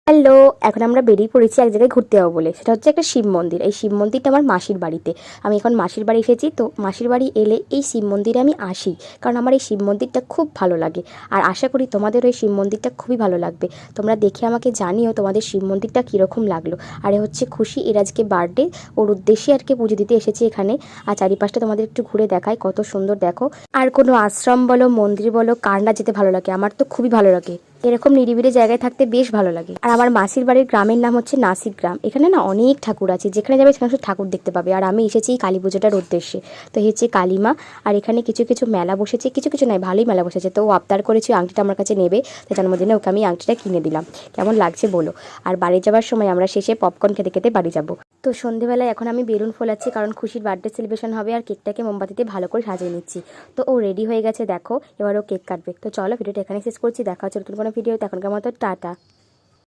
Hello, এখন আমরা বেরিয়ে পড়েছি এক জায়গায় ঘুরতে যাবো বলে। সেটা হচ্ছে একটা শিব মন্দির। এই শিব মন্দিরটা আমার মাসির বাড়িতে। আমি এখন মাসির বাড়ি এসেছি, তো মাসির বাড়ি এলে এই শিব মন্দিরে আমি আসি, কারণ আমার এই শিব মন্দিরটা খুব ভালো লাগে। আর আশা করি তোমাদের ওই শিব মন্দিরটা খুবই ভালো লাগবে। তোমরা দেখে আমাকে জানিও তোমাদের শিব মন্দিরটা কীরকম লাগলো। আর এ হচ্ছে খুশি, এর আজকে বার্থডে, ওর উদ্দেশ্যে আর কি পুজো দিতে এসেছি এখানে। আর চারিপাশটা তোমাদের একটু ঘুরে দেখাই, কত সুন্দর দেখো। আর কোনো আশ্রম বলো, মন্দির বলো, কার না যেতে ভালো লাগে? আমার তো খুবই ভালো লাগে। এরকম নিরিবিলি জায়গায় থাকতে বেশ ভালো লাগে। আর আমার মাসির বাড়ির গ্রামের নাম হচ্ছে নাসিক গ্রাম। এখানে না অনেক ঠাকুর আছে, যেখানে যাবে সেখানে শুধু ঠাকুর দেখতে পাবে। আর আমি এসেছি কালী পুজোটার উদ্দেশ্যে। তো এই হচ্ছে কালীমা। আর এখানে কিছু কিছু মেলা বসেছে, কিছু কিছু নয়, ভালোই মেলা বসেছে। তো ও আবদার করেছে আংটিটা আমার কাছে নেবে, তো জন্মদিনে ওকে আমি আংটিটা কিনে দিলাম। কেমন লাগছে বলো। আর বাড়ি যাওয়ার সময় আমরা শেষে পপকর্ন খেতে খেতে বাড়ি যাব। তো সন্ধেবেলায় এখন আমি বেলুন ফোলাচ্ছি, কারণ খুশির বার্থডে সেলিব্রেশন হবে। আর কেকটাকে মোমবাতিতে ভালো করে সাজিয়ে নিচ্ছি। তো ও রেডি হয়ে গেছে দেখো, এবার ও কেক কাটবে। তো চলো, ভিডিওটা এখানে শেষ করছি। দেখা হচ্ছে নতুন কোনো ভিডিও। এখনকার মতো টাটা।